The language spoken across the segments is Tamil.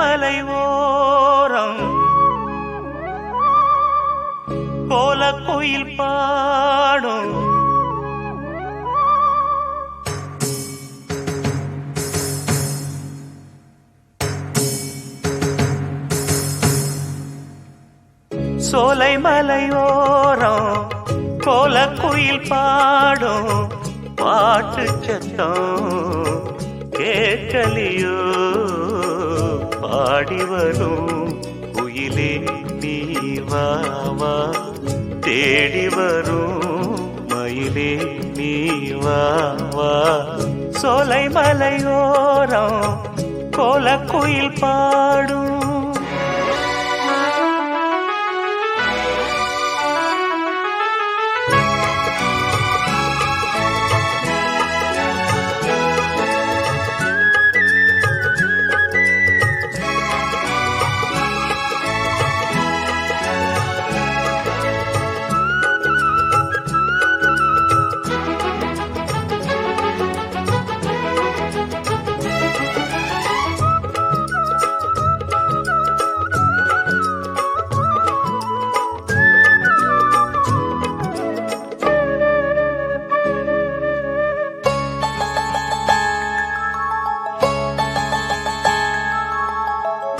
மலை ஓரம் கோலக்குயில் பாடும் சோலை மலையோரம் கோலக்குயில் பாடும் பாட்டு சத்தம் கேட்கலியோ பாடி வரும் குயிலே நீ வா வா தேடி வரும் மயிலே நீ வா வா சோலை மலையோரம் கோலக்குயில் பாடும்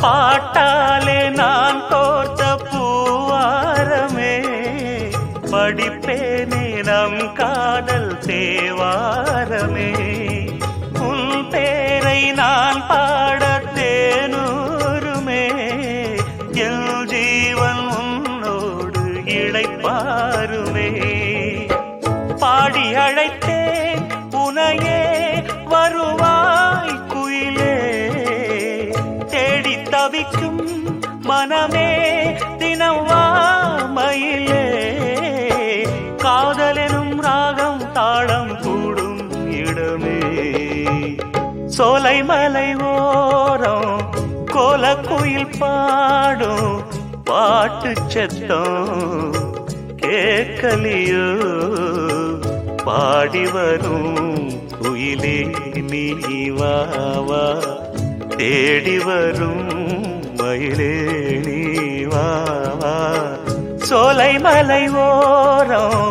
பாட்டாலே நான் கோர்த்த பூவாரமே படிப்பேனே நம் காதல் தேவாரமே உன் பேரை நான் பாட தேனூருமே என் ஜீவன் உன்னோடு இளைப்பாருமே பாடி அழைத்தேன் உனையே வருவாய் குயிலே தேடி தவிக்கும் மனமே தினம் வா மயிலே காதலெனும் ராகம் தாளம் கூடும் இடமே சோலை மலை ஓரம் கோலக்குயில் பாடும் பாட்டு சத்தம் கேட்கலியோ பாடி வரும் குயிலே நீ வா வா தேடி வரும் மயிலே நீ வா வா சோலை மலை ஓரம்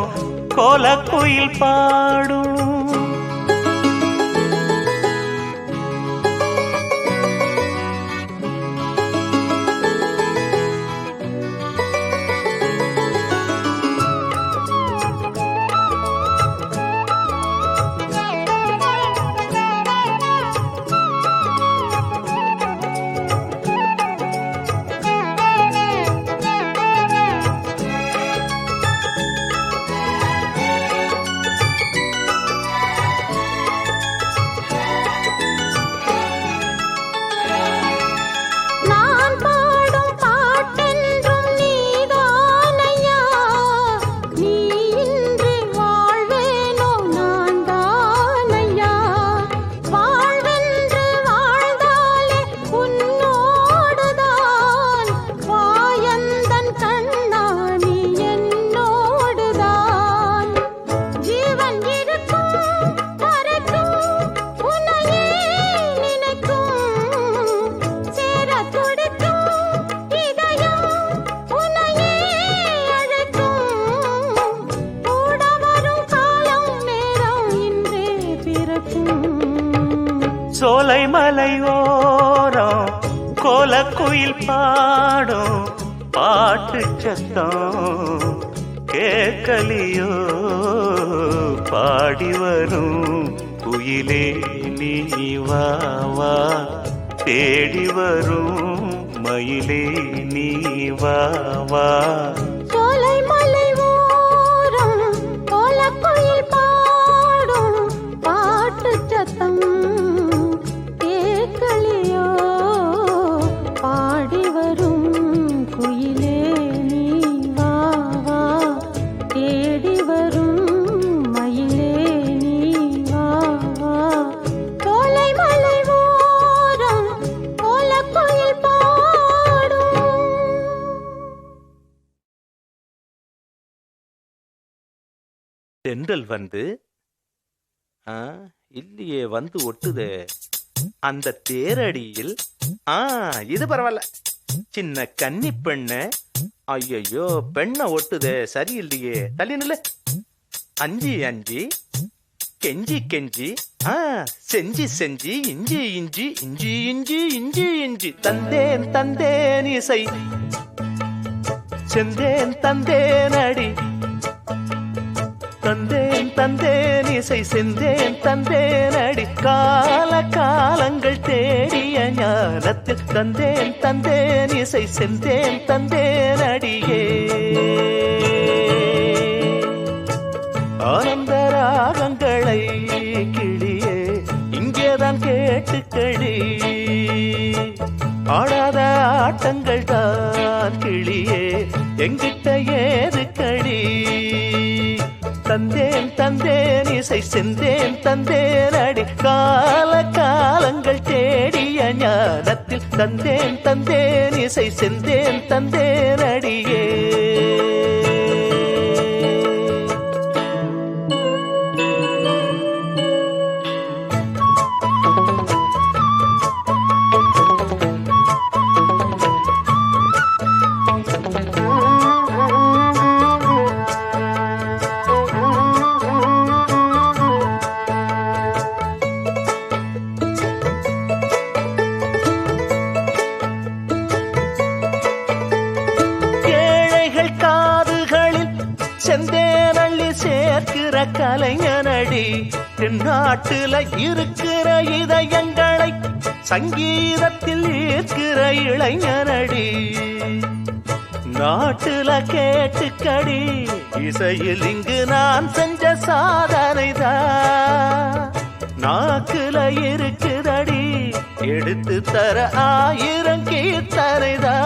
கோலக்குயில் பாடும் சோலை மலை ஓரம் கோலக்குயில் பாடும் பாட்டு சத்தம் கேட்கலியோ பாடி வரும் குயிலே நீ வா வா தேடி வரும் மயிலே நீ வா வா சோலை மலை ஓரம் கோலக்குயில் பாடும் பாட்டு சத்தம் கேட்கலியோ பாடி வரும் குயிலே நீ வா வா தேடி வரும் மயிலே நீ வா வா சோலை மலை ஓரம் கோலக்குயில் பாடும். தென்றல் வந்து இல்லையே வந்து ஒட்டுதே அந்த தேரடியில் ஆ இது பரவாயில்ல. சின்ன கன்னி பெண்ணு. ஐயோ பெண்ணை ஒட்டுதே, சரியில்லையே. தள்ளி நில்லு. அஞ்சி அஞ்சி கெஞ்சி கெஞ்சி செஞ்சி செஞ்சி இஞ்சி இஞ்சி இஞ்சி இஞ்சி இஞ்சி இஞ்சி தந்தேன் தந்தேன் இசை செந்தேன் தந்தேன் அடி தந்தேன் தந்தேன் இசை செந்தேன் தந்தேன் அடி கால காலங்கள் தேடிய ஞானத்தில் தந்தேன் தந்தேன் இசை செந்தேன் தந்தேன் அடியே ஆனந்த ராகங்களை கிளியே இங்கேதான் கேட்டுக்கடி ஆடாத ஆட்டங்கள் தான் கிளியே எங்கிட்ட ஏது கடி தந்தேன் தந்தேன் இசை செந்தேன் தந்தேன் அடி கால காலங்கள் தேடிய ஞானத்தில் தந்தேன் தந்தேன் இசை செந்தேன் தந்தேன் அடியே செந்தேனள்ளி சேர்க்கிற கலைஞனடி தென்னாட்டுல இருக்கிற இதயங்களை சங்கீதத்தில் ஈர்க்கிற இளைஞனடி நாட்டுல கேட்டுக்கடி இசையில் இங்கு நான் செஞ்ச சாதனைதான் நாக்குல இருக்குதடி எடுத்து தர 1000 கீர்த்தனைதான்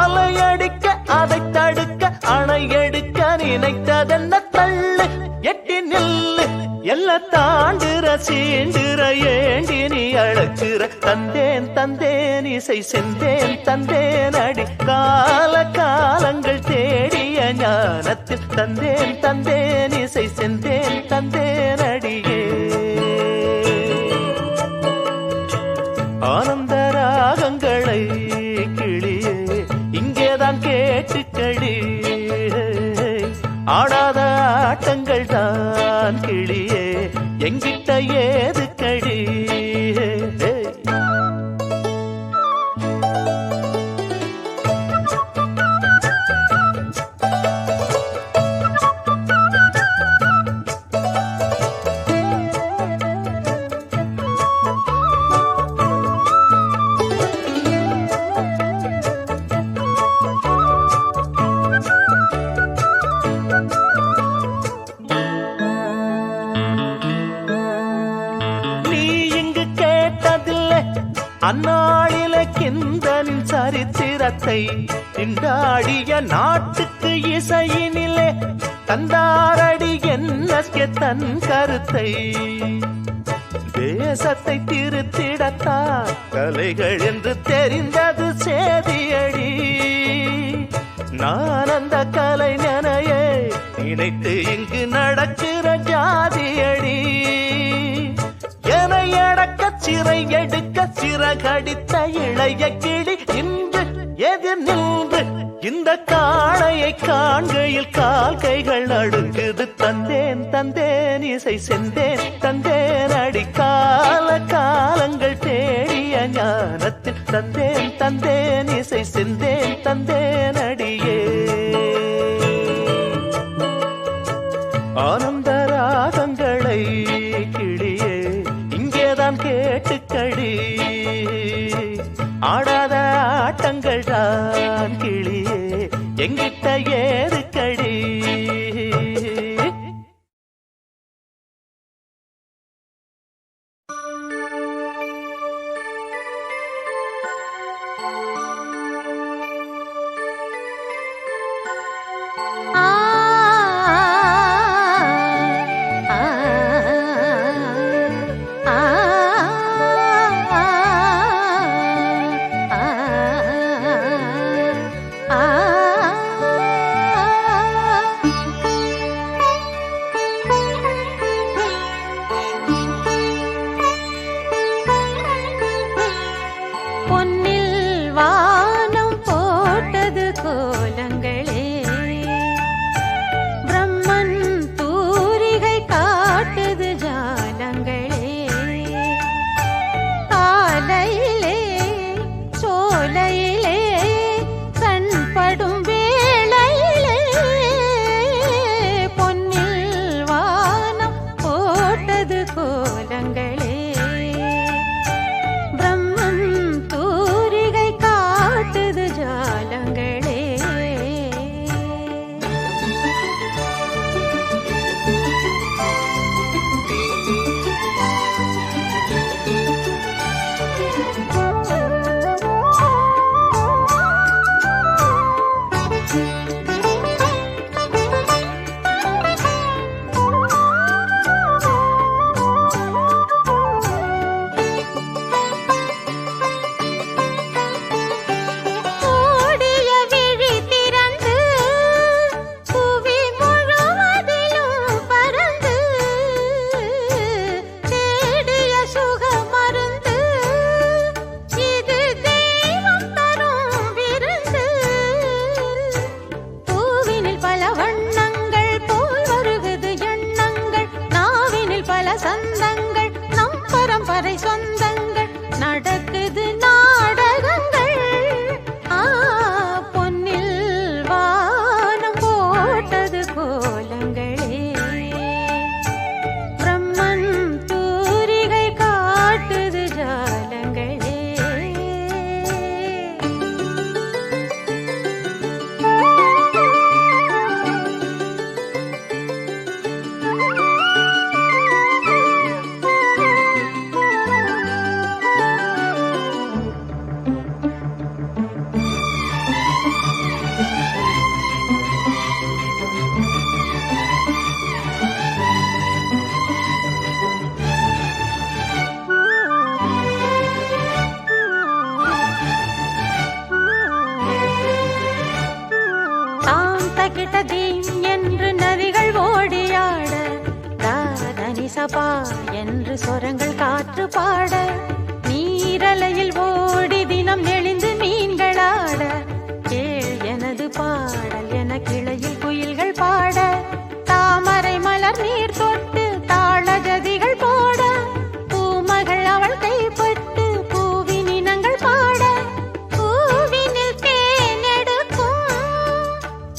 அலையடிக்க அதை தடுக்க அணை எடுக்க நினைத்ததென்ன தள்ளு எட்டி நில்லு எல்லாம் தாண்டுற சீண்டுற ஏண்டி நீ அழைக்கிற தந்தேன் தந்தேன் இசை செந்தேன் தந்தேன் அடி கால காலங்கள் தேடிய ஞானத்தில் தந்தேன் தந்தேன் இசை செந்தேன் தந்தேன் அடியே ஆனந்த ராகங்களை கிளியே இங்கேதான் கேட்டுக்கடி ஆடாத ஆட்டங்கள் தான் கிளியே எங்கிட்ட ஏது கடி அந்நாளில கிந்தனின் சரித்திரத்தை திண்டாடிய நாட்டுக்கு இசையினிலே தந்தாரடி என்ன தன் கருத்தை தேசத்தை திருத்திடத்தான் கலைகள் என்று தெரிந்தது சேதியடி நான் அந்த கலைஞனையே நினைத்து இங்கு நடக்கிற ஜாதியடி எனை அடக்க சிறை எடுக்க சிறகடித்த இளைய கிளி இன்று எதிர் நின்று இந்த காளையை காண்கையில் கால் கைகள் அடுக்குது தந்தேன் தந்தேன் இசை செந்தேன் தந்தேன் அடி கால காலங்கள் தேடிய ஞானத்தில் தந்தேன் தந்தேன் இசை செந்தேன் தந்தேன் அடியே ஆனந்த ராகங்களை கிளியே இங்கேதான் கேட்டுக்கடி ஆடாத ஆட்டங்கள் தான் கிளியே எங்கிட்ட ஏது கடி வானம் போட்டது கோலங்களே, பிரம்மன் தூரிகை காட்டுது ஜாலங்களே. காலையிலே சோலையிலே கண்படும் வேளையிலே பொன்னில் வானம் போட்டது கோலங்களே, பிரம்மன் தூரிகை காட்டுது ஜாலங்களே. ஓடிய விழி திறந்து புவி முழுவதிலும் பறந்து தேடிய சுகமருந்து இது தெய்வம் தரும் விருந்து. பூவினில் பல வண்ணங்கள் போல் வருகுது எண்ணங்கள், நாவினில் பல சந்தங்கள் நம் பரம்பரை சொந்தங்கள், நடக்குது நாடகங்கள். பொன்னில் வானம் போட்டது கோலங்களே, பிரம்மன் தூரிகை காட்டுது ஜாலங்களே. தாம் தகிட்ட தீம் என்று நதிகள் ஓடியாட, தாதனி சபா என்று சொரங்கள் காற்று பாட, நீரலையில் ஓடி தினம் நெளிந்து மீன்களாட, கேள் எனது பாடல் என கிளையில் குயில்கள் பாட, தாமரை மலர் நீர் தொட்டு தாள ஜதிகள் போட, பூமகள் அவள் கைப்பட்டு பூவின் இனங்கள் பாட, பூவினில் தேன் எடுக்கும்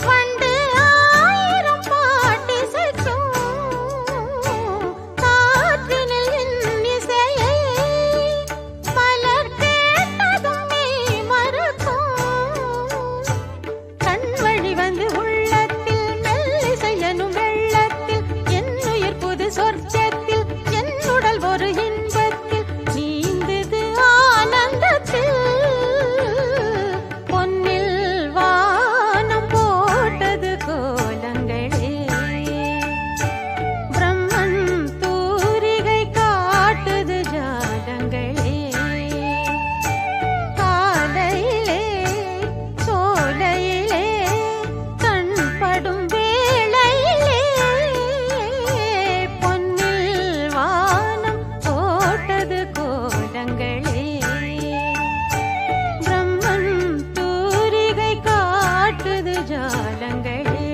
வண்டு ஆயிரம் பாட்டிசைக்கும், காற்றினில் இன்னிசையை மலர் கேட்டதும் மெய் மறக்கும். கண்வழி வந்து உள்ளத்தில் மெல்லிசை எனும் வெள்ளத்தில், என்னுயிர் புது சொர்க்கத்தில் என்னுடல் ஒரு இன்பத்தில் நீந்தது ஆனந்தத்தில். பொன்னில் வானம் போட்டது கோலங்களே, பிரம்மன் தூரிகை காட்டுது ஜாலங்களே. காலையிலே சோலையிலே கண்படும் வேளையிலே பொன்னில் வானம் போட்டது கோலங்களே, பிரம்மன் தூரிகை காட்டுது ஜாலங்களே.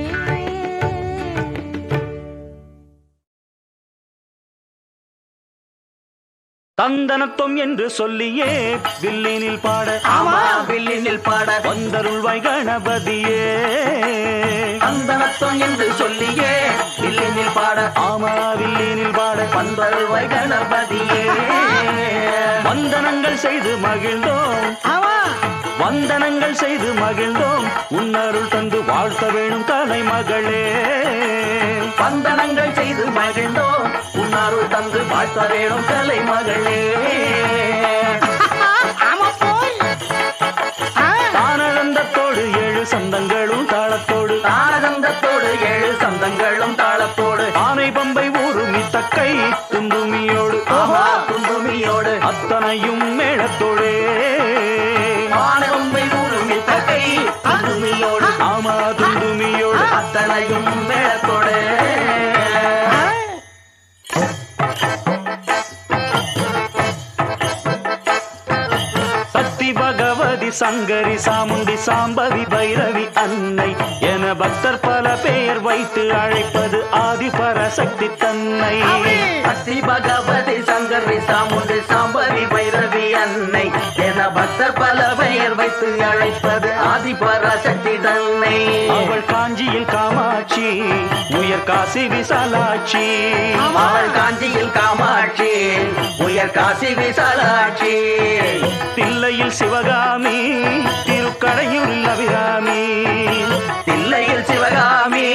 தந்தனத்தம் என்று சொல்லியே வில்லினில் பாட, ஆமா வில்லினில் பாட வந்தருள்வாய் கணபதியே. தந்தனத்தம் என்று சொல்லியே வில்லினில் பாட, ஆமா வில்லினில் பாட வந்தருள்வாய் கணபதியே. வந்தனங்கள் செய்து மகிழ்ந்தோம், ஆமா வந்தனங்கள் செய்து மகிழ்ந்தோம், உன்னருள் தந்து வாழ்த்த வேணும் கலைமகளே. வந்தனங்கள் செய்து மகிழ்ந்தோம், உன்னாருள் தந்து வாழ்த்த வேணும் கலை மகளே. தானழந்தத்தோடு ஏழு சந்தங்களும் தாளத்தோடு, தாரகந்தத்தோடு ஏழு சந்தங்களும் தாளத்தோடு, ஆனை பம்பை ஊருமி தக்கை துந்துமியோடு, ஆமா துந்துமியோடு, அத்தனையும் மேளத்தோடே. ஆனகம்பை ஊருமி தக்கை துந்துமியோடு, ஆமா துந்துமியோடு, அத்தனையும் மேளத்தோடு. சக்தி பக பகவதி சங்கரி சாமுண்டி சாம்பவி பைரவி அன்னை என பக்தர் பல பெயர் வைத்து அழைப்பது ஆதிபராசக்தி தன்னை. சக்தி பகவதி சங்கரி சாமுண்டி சாம்பவி பைரவி அன்னை என பக்தர் பல பெயர் வைத்து அழைப்பது ஆதிபராசக்தி தன்னை. அவள் காஞ்சியில் காமாட்சி உயர் காசி விசாலாட்சி. அவள் காஞ்சியில் காமாட்சி உயர் காசி விசாலாட்சி. தில்லையில் சிவகாமி திருக்கடையூரில் அபிராமி. தில்லையில் சிவகாமி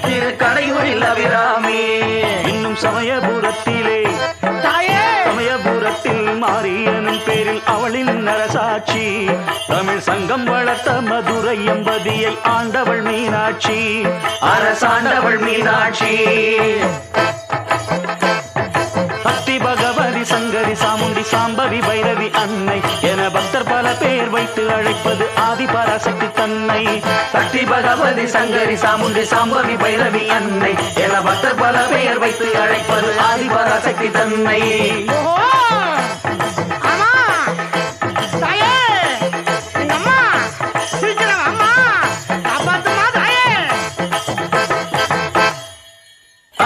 திருக்கடையூரில் அபிராமி. இன்னும் சமயபுரத்திலே சமயபுரத்தில் மாரியனும் பேரில் அவளின் நரசாட்சி. தமிழ் சங்கம் வளர்த்த மதுரை எம்பதியை ஆண்டவள் மீனாட்சி. அரசாண்டவள் மீனாட்சி. சக்தி பகவதி சங்கரி சாமுண்டி சாம்பவி பைரவி அன்னை என பக்தர் பல பேர் வைத்து அழைப்பது ஆதிபராசக்தி தன்னை. சக்தி பகவதி சங்கரி சாமுண்டி சாம்பவி பைரவி அன்னை என பக்தர் பல பெயர் வைத்து அழைப்பது ஆதிபராசக்தி தன்னை.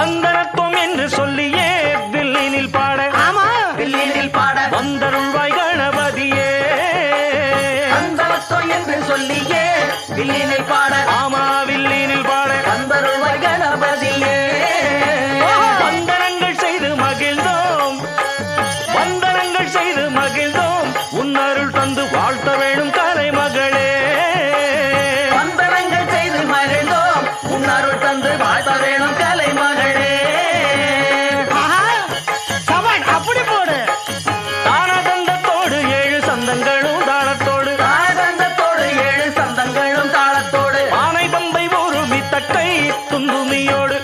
அந்தனத்துவம் என்று சொல்லியே வில்லினில் பாட வில்லினில் பாட வந்தருள்வாய் கணபதியே. அந்தனத்துவம் என்று சொல்லியே வில்லினில் பாட ஆமா வில்லினில் பாட வந்தருள்வாய் கணபதியே. வந்தனங்கள் செய்து மகிழ்ந்தோம் வந்தனங்கள் செய்து மகிழ்ந்தோம் உன்னருள் தந்து வாழ்த்த வேணும் கலை மகளே. வந்தனங்கள் செய்து மகிழ்ந்தோம் உன்னருள் தந்து வாழ்த்த வேணும் கலை மகளே. அப்படி போடு. தானதந்தத்தோடு 7 சந்தங்களும் தாளத்தோடு தாளத்தோடு 7 சந்தங்களும் தாளத்தோடு ஆனை பம்பை ஊருமி தக்கை துந்துமியோடு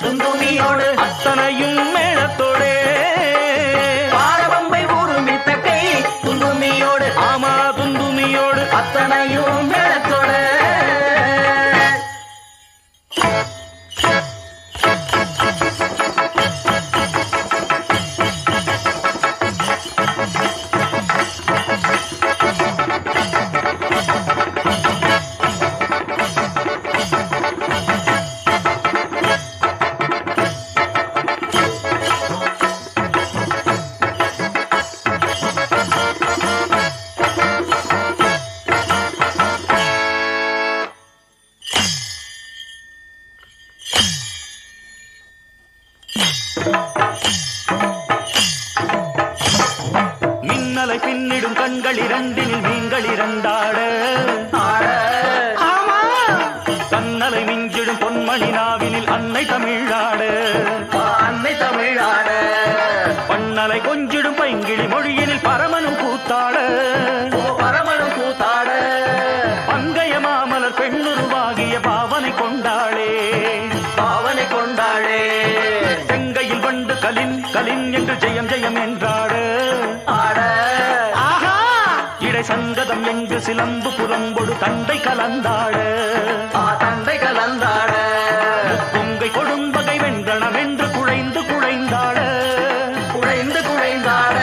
துந்துமியோடு அத்தனையும் மேளத்தோடே. பாரபம்பை ஊருமி தக்கை துந்துமியோடு ஆமா துந்துமியோடு அத்தனையும் மேளத்தோடு. மின்னலை பின்னிடும் கண்கள் இரண்டினில் நீங்கள் இரண்டாட கண்ணலை மிஞ்சிடும் பொன்மணி நாவினில் அன்னை தமிழாட. அன்னை தமிழாட பண்ணலை கொஞ்சிடும் பைங்கிழி மொழியினில் பரமனும் கூத்தாட. பரமனும் கூத்தாட பங்கைய மாமலர் பெண்ணுருவாகிய பாவனை கொண்டாளே. பாவனை கொண்டாளே. செங்கையில் வண்டு கலின் கலின் என்று ஜெயம் ஜெயம் என்றாட. ஆட இடை சங்கதம் என்று சிலம்பு புலம்பொடு தண்டை கலந்தாட. தந்தை கலந்தாட பொங்கை கொடும்பகை வென்றனம் என்று குழைந்து குழைந்தாட. குழைந்து குழைந்தாட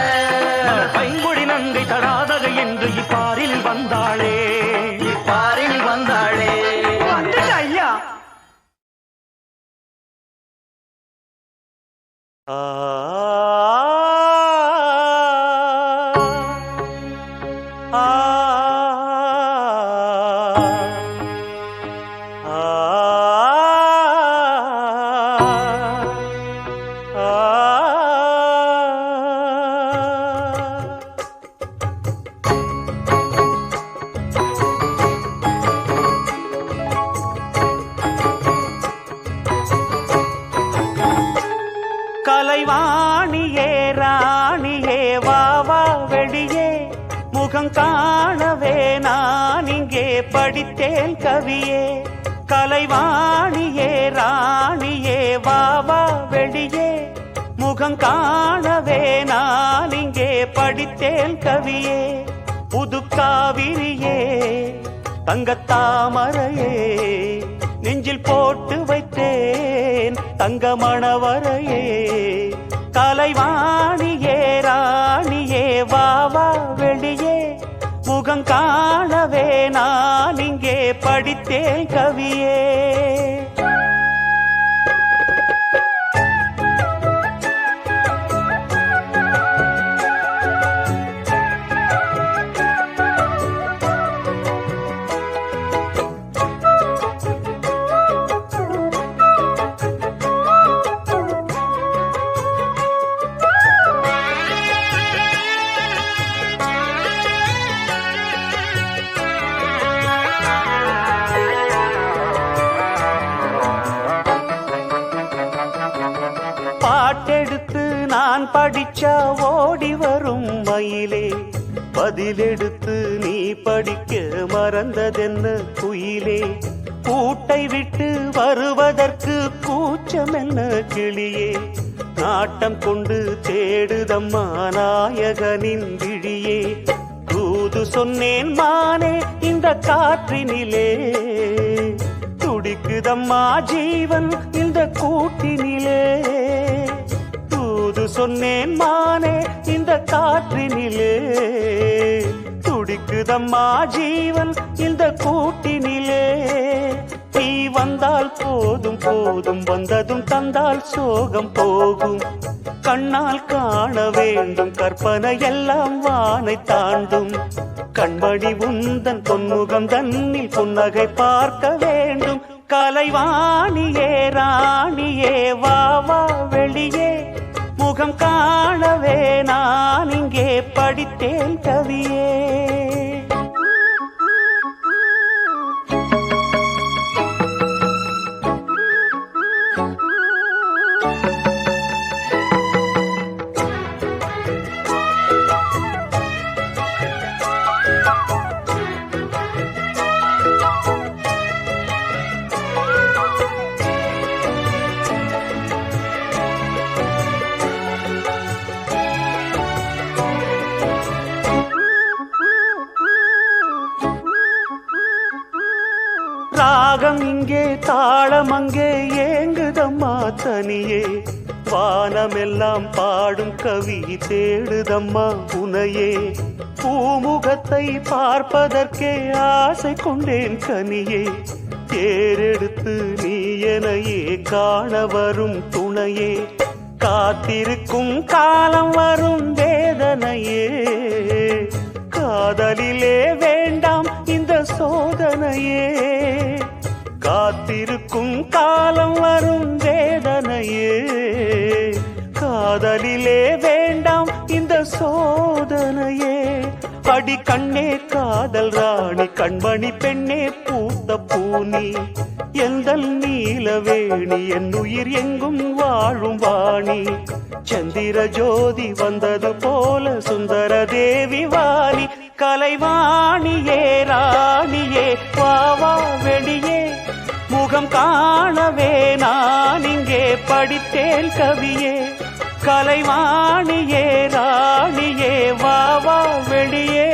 பைங்குடி நங்கை தடாதகை என்று இப்பாரில் வந்தாளே. இப்பாரில் வந்தாளே. ஐயா ஆ ஆ கலைவாணியே ராணியே வாவா வெளியே முகம் காணவே நான் இங்கே படித்தேன் கவியே. கலைவாணியே ராணியே வாவா வெளியே முகம் காணவே நான் இங்கே படித்தேன் கவியே. புதுக்காவிரியே தங்கத்தாமரையே நெஞ்சில் போட்டு வைத்தேன் தங்க மணவரையே. கலைவாணியே ராணியே வாவா வெளியே முகம் காணவே நான் இங்கே படித்தேன் கவியே. பாட்டெடுத்து நான் படிச்சா ஓடி வரும் மயிலே, பதிலெடுத்து நீ படிக்க மறந்ததென்ன குயிலே, கூட்டை விட்டு வருவதற்கு கூச்சம் என்ன கிளியே, நாட்டம் கொண்டு தேடுதம்மா நாயகனின் விழியே, தூது சொன்னேன் மானே இந்த காற்றினிலே, துடிக்குதம்மா ஜீவன் இந்த கூட்டினிலே, தூது சொன்னேன் மானே இந்த காற்றினிலே, துடிக்குதம்மா ஜீவன் இந்த கூட்டினிலே, நீ வந்தால் போதும் போதும் வந்ததும் தந்தால் சோகம் போகும், கண்ணால் காண வேண்டும் கற்பனை எல்லாம் வானை தாண்டும், கண்மணி உந்தன் பொன்முகம் தன்னில் புன்னகை பார்க்க வேண்டும், கலைவாணியே ராணியே வா வா வெளியே, முகம் காணவே நான் இங்கே படித்தேன் கவியே. ராகம் இங்கே தாளம் அங்கே ஏங்குதம்மா தனியே, வானமெல்லாம் பாடும் கவி தேடுதம்மா உனையே, பூமுகத்தை பார்ப்பதற்கே ஆசை கொண்டேன் கனியே, தேரெடுத்து நீ எனையே காண வரும் துணையே, காத்திருக்கும் காலம் வரும் வேதனையே, காதலிலே வேண்டாம் இந்த சோதனையே, காத்திருக்கும் காலம் வரும் வேதனையே, காதலிலே வேண்டாம் இந்த சோதனையே, அடி கண்ணே காதல் ராணி கண்மணி பெண்ணே பூத்த பூனி, எந்தல் நீலவேணி என் உயிர் எங்கும் வாழும் வாணி, சந்திர ஜோதி வந்தது போல சுந்தர தேவி வாணி, கலைவாணியே ராணியே வா வா வெளியே, முகம் காணவே நான் இங்கே படித்தேன் கவியே, கலைவாணியே ராணியே வா வா வெளியே,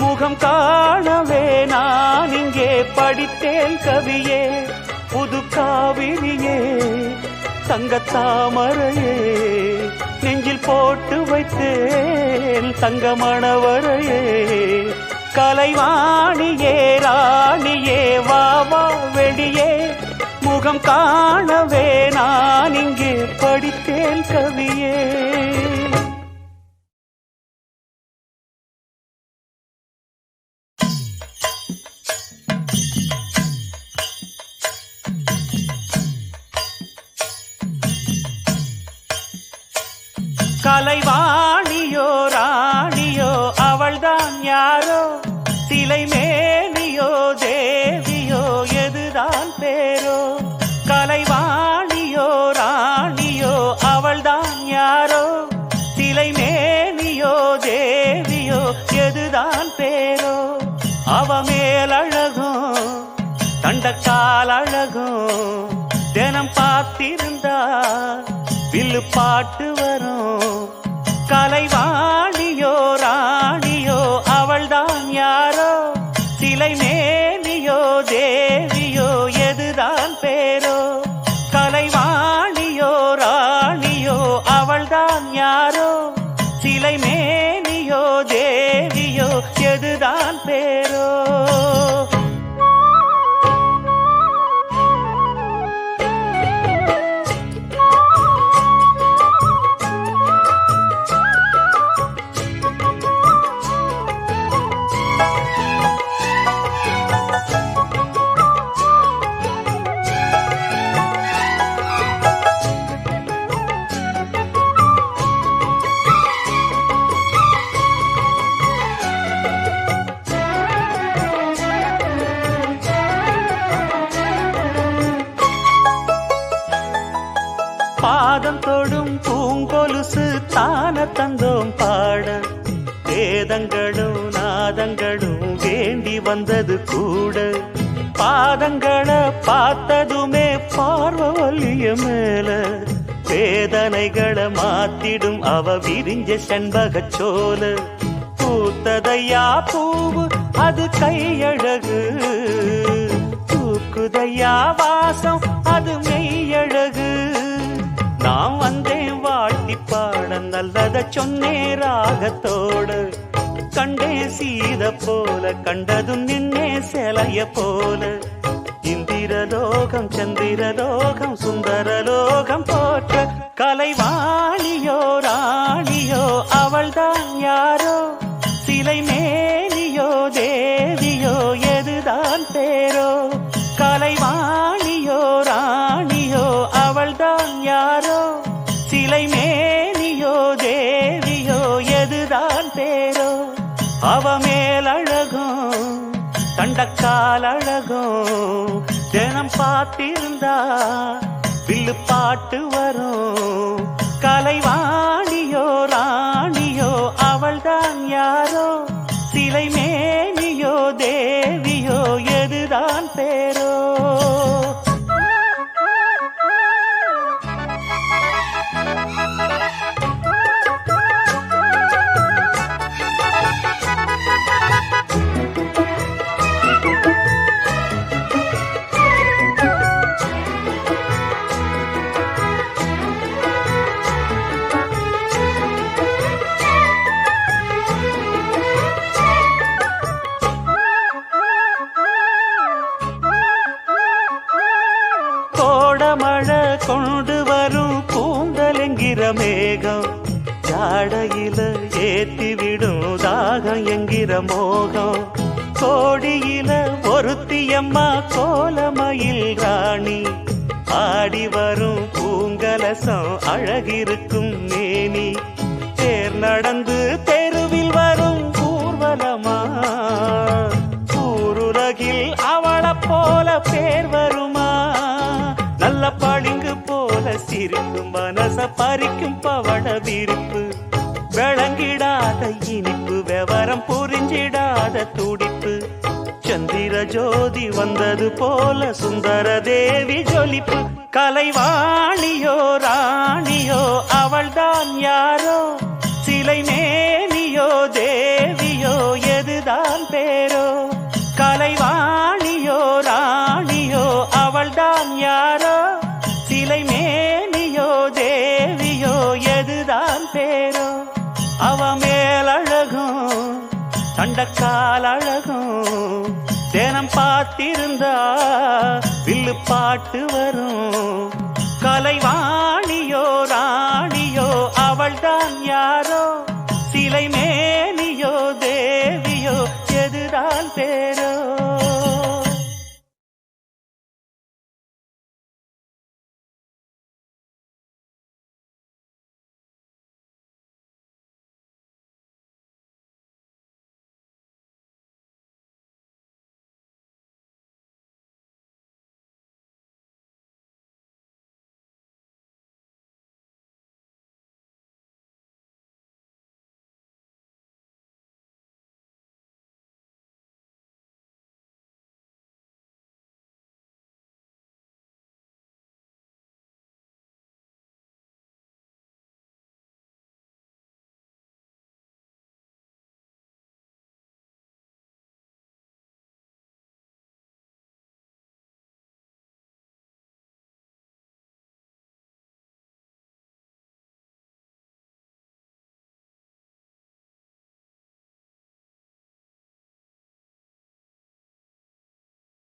முகம் காணவே நான் இங்கே படித்தேன் கவியே, புது காவிரியே தங்கத்தாமரையே நெஞ்சில் போட்டு வைத்தேன் தங்கமணவரையே, கலைவாணியே ராணியே வா வா வெளியே, முகம் காணவே நான் இங்கே படித்தேன் கவியே. கலைவாணியோ ராணியோ அவள்தான் யாரோ, சிலை மேனியோ தேவியோ எதுதான் பேரோ, கலைவாணியோ ராணியோ அவள்தான் யாரோ, சிலை மேனியோ தேவியோ எதுதான் பேரோ, அவ மேலழகும் தண்டக்கால் அழகும் தினம் பார்த்திருந்தா வில்லு பாட்டு வரும், கலைவாணியோ ராணியோ அவள்தான் யாரோ, சிலை மேனியோ தேவியோ எதுதான் பேரோ, கலைவாணியோ ராணியோ அவள்தான் யாரோ, சிலை மேனியோ தேவியோ எதுதான் தந்தோம் பாட வேதங்களும் நாதங்களும் வேண்டி வந்தது கூட பாதங்களை பார்த்ததுமே பார்வலிய மேல வேதனைகளை மாத்திடும் அவ விரிஞ்ச செண்பகச் சோல பூத்ததையா பூவு அது கையழகு தூக்குதையா வாசம் அது மெய்யழகு நான் வந்தேன் வாழ்த்தி பாட நல்லத சொன்னே ராகத்தோடு கண்டே சீத போல கண்டதும் நின்னே சிலைய போல இந்திரலோகம் சந்திரலோகம் சுந்தரலோகம் போற்ற கலைவாணியோ ராணியோ அவள்தான் யாரோ சிலை மேனியோ தேவியோ எதுதான் பேரோ கலைவாணியோ ராணியோ அவள்தான் யாரோ சிலை மேனியோ தேவியோ எதுதான் பேரோ அவ மேலழகும் தண்டக்கால் அழகும் தினம் பார்த்திருந்தா வில்லு பாட்டு வரும் கலைவாணியோ ராணியோ அவள்தான் யாரோ சிலை மேனியோ தேவியோ எதுதான் பேரோ மழை கொண்டு வரும் கூந்தலெங்கிற மேகம் ஜாடையில ஏத்தி விடும் தாகம் என்கிற மோகம் கோடியில ஒருத்தியம்மா கோலமயில் ராணி ஆடி வரும் பூங்கலசம் அழகிருக்கும் மேனி தேர் நடந்து தெருவில் வரும் ஊர்வலமா ஊருலகில் அவளை போல பேர் வருமா நல்ல பளிங்கு போல சிரிக்கும் மனச பறிக்கும் பவள விரிப்பு விளங்கிடாத இனிப்பு விவரம் புரிஞ்சிடாத துடிப்பு சந்திர ஜோதி வந்தது போல சுந்தர தேவி ஜொலிப்பு கலைவாணியோ ராணியோ அவள்தான் யாரோ சிலை மேனியோ தேவியோ எதுதான் பேரோ கலைவாணியோ ராணியோ அவள்தான் யாரோ சிலை மேனியோ தேவியோ எதுதான் பேரோ அவ மேலழகும் தண்டக்கால் அழகும் தினம் பார்த்திருந்தா வில்லு பாட்டு வரும் கலைவாணியோ ராணியோ அவள்தான் யாரோ சிலை மேனியோ தேவியோ எதுதான் பேரோ